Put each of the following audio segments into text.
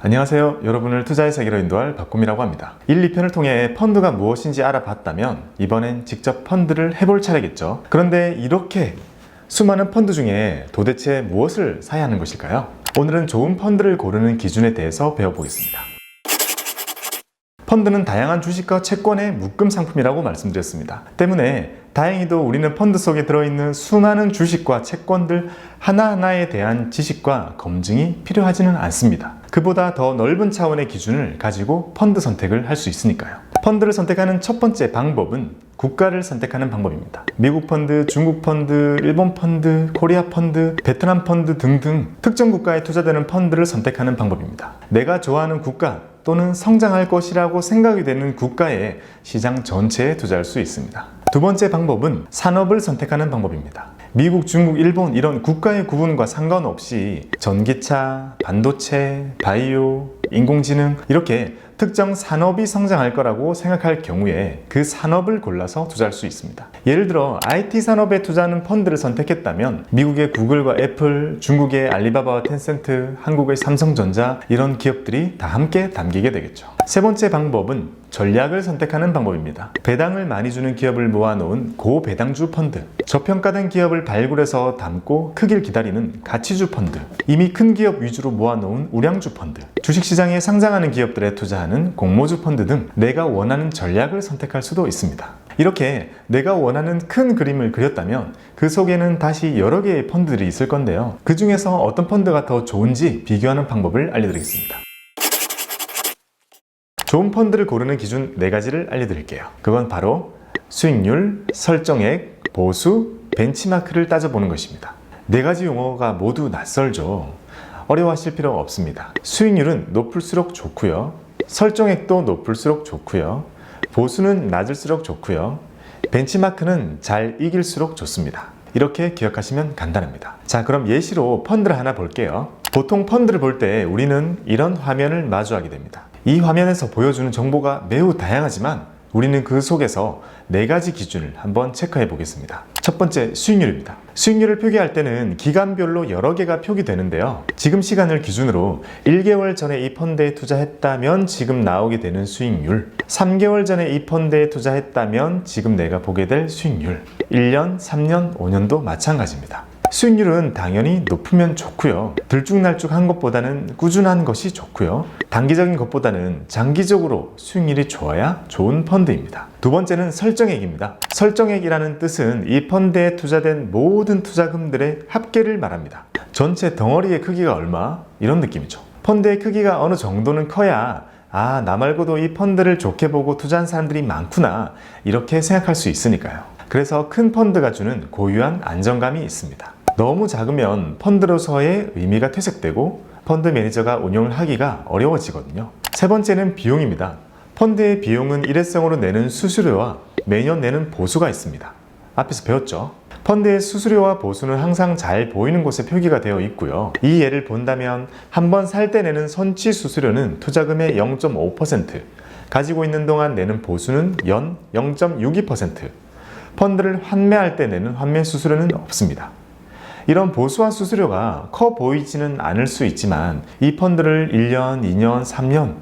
안녕하세요. 여러분을 투자의 세계로 인도할 박곰이라고 합니다. 1, 2편을 통해 펀드가 무엇인지 알아봤다면 이번엔 직접 펀드를 해볼 차례겠죠. 그런데 이렇게 수많은 펀드 중에 도대체 무엇을 사야 하는 것일까요? 오늘은 좋은 펀드를 고르는 기준에 대해서 배워보겠습니다. 펀드는 다양한 주식과 채권의 묶음 상품이라고 말씀드렸습니다. 때문에 다행히도 우리는 펀드 속에 들어있는 수많은 주식과 채권들 하나하나에 대한 지식과 검증이 필요하지는 않습니다. 그보다 더 넓은 차원의 기준을 가지고 펀드 선택을 할 수 있으니까요. 펀드를 선택하는 첫 번째 방법은 국가를 선택하는 방법입니다. 미국 펀드, 중국 펀드, 일본 펀드, 코리아 펀드, 베트남 펀드 등등 특정 국가에 투자되는 펀드를 선택하는 방법입니다. 내가 좋아하는 국가 또는 성장할 것이라고 생각이 되는 국가의 시장 전체에 투자할 수 있습니다. 두 번째 방법은 산업을 선택하는 방법입니다. 미국, 중국, 일본 이런 국가의 구분과 상관없이 전기차, 반도체, 바이오, 인공지능 이렇게 특정 산업이 성장할 거라고 생각할 경우에 그 산업을 골라서 투자할 수 있습니다. 예를 들어 IT 산업에 투자하는 펀드를 선택했다면 미국의 구글과 애플, 중국의 알리바바와 텐센트, 한국의 삼성전자 이런 기업들이 다 함께 담기게 되겠죠. 세 번째 방법은 전략을 선택하는 방법입니다. 배당을 많이 주는 기업을 모아놓은 고배당주 펀드, 저평가된 기업을 발굴해서 담고 크길 기다리는 가치주 펀드, 이미 큰 기업 위주로 모아놓은 우량주 펀드, 주식시장에 상장하는 기업들에 투자하는 공모주 펀드 등 내가 원하는 전략을 선택할 수도 있습니다. 이렇게 내가 원하는 큰 그림을 그렸다면 그 속에는 다시 여러 개의 펀드들이 있을 건데요. 그 중에서 어떤 펀드가 더 좋은지 비교하는 방법을 알려드리겠습니다. 좋은 펀드를 고르는 기준 4가지를 알려드릴게요. 그건 바로 수익률, 설정액, 보수, 벤치마크를 따져보는 것입니다. 4가지 용어가 모두 낯설죠. 어려워하실 필요 없습니다. 수익률은 높을수록 좋고요. 설정액도 높을수록 좋고요. 보수는 낮을수록 좋고요. 벤치마크는 잘 이길수록 좋습니다. 이렇게 기억하시면 간단합니다. 자, 그럼 예시로 펀드를 하나 볼게요. 보통 펀드를 볼 때 우리는 이런 화면을 마주하게 됩니다. 이 화면에서 보여주는 정보가 매우 다양하지만 우리는 그 속에서 4가지 기준을 한번 체크해 보겠습니다. 첫 번째, 수익률입니다. 수익률을 표기할 때는 기간별로 여러 개가 표기되는데요. 지금 시간을 기준으로 1개월 전에 이 펀드에 투자했다면 지금 나오게 되는 수익률, 3개월 전에 이 펀드에 투자했다면 지금 내가 보게 될 수익률, 1년, 3년, 5년도 마찬가지입니다. 수익률은 당연히 높으면 좋고요. 들쭉날쭉한 것보다는 꾸준한 것이 좋고요. 단기적인 것보다는 장기적으로 수익률이 좋아야 좋은 펀드입니다. 두 번째는 설정액입니다. 설정액이라는 뜻은 이 펀드에 투자된 모든 투자금들의 합계를 말합니다. 전체 덩어리의 크기가 얼마? 이런 느낌이죠. 펀드의 크기가 어느 정도는 커야 나 말고도 이 펀드를 좋게 보고 투자한 사람들이 많구나 이렇게 생각할 수 있으니까요. 그래서 큰 펀드가 주는 고유한 안정감이 있습니다. 너무 작으면 펀드로서의 의미가 퇴색되고 펀드 매니저가 운영을 하기가 어려워지거든요. 세 번째는 비용입니다. 펀드의 비용은 일회성으로 내는 수수료와 매년 내는 보수가 있습니다. 앞에서 배웠죠? 펀드의 수수료와 보수는 항상 잘 보이는 곳에 표기가 되어 있고요. 이 예를 본다면 한 번 살 때 내는 선취 수수료는 투자금의 0.5%, 가지고 있는 동안 내는 보수는 연 0.62%, 펀드를 환매할 때 내는 환매 수수료는 없습니다. 이런 보수와 수수료가 커 보이지는 않을 수 있지만 이 펀드를 1년, 2년, 3년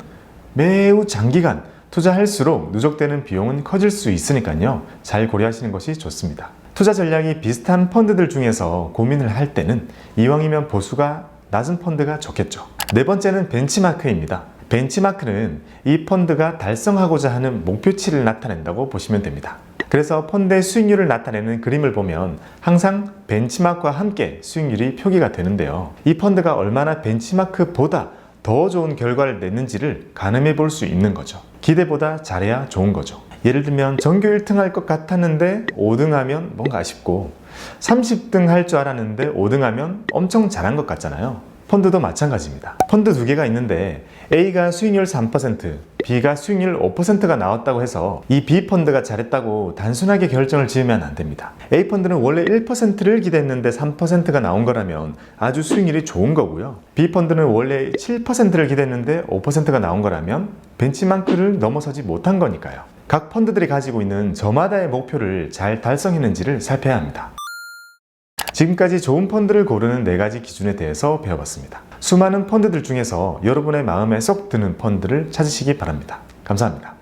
매우 장기간 투자할수록 누적되는 비용은 커질 수 있으니까요. 잘 고려하시는 것이 좋습니다. 투자 전략이 비슷한 펀드들 중에서 고민을 할 때는 이왕이면 보수가 낮은 펀드가 좋겠죠. 네 번째는 벤치마크입니다. 벤치마크는 이 펀드가 달성하고자 하는 목표치를 나타낸다고 보시면 됩니다. 그래서 펀드의 수익률을 나타내는 그림을 보면 항상 벤치마크와 함께 수익률이 표기가 되는데요. 이 펀드가 얼마나 벤치마크보다 더 좋은 결과를 냈는지를 가늠해 볼 수 있는 거죠. 기대보다 잘해야 좋은 거죠. 예를 들면 전교 1등 할 것 같았는데 5등 하면 뭔가 아쉽고 30등 할 줄 알았는데 5등 하면 엄청 잘한 것 같잖아요. 펀드도 마찬가지입니다. 펀드 2개가 있는데 A가 수익률 3%, B가 수익률 5%가 나왔다고 해서 이 B 펀드가 잘했다고 단순하게 결정을 지으면 안 됩니다. A 펀드는 원래 1%를 기대했는데 3%가 나온 거라면 아주 수익률이 좋은 거고요. B 펀드는 원래 7%를 기대했는데 5%가 나온 거라면 벤치마크를 넘어서지 못한 거니까요. 각 펀드들이 가지고 있는 저마다의 목표를 잘 달성했는지를 살펴야 합니다. 지금까지 좋은 펀드를 고르는 4가지 기준에 대해서 배워봤습니다. 수많은 펀드들 중에서 여러분의 마음에 쏙 드는 펀드를 찾으시기 바랍니다. 감사합니다.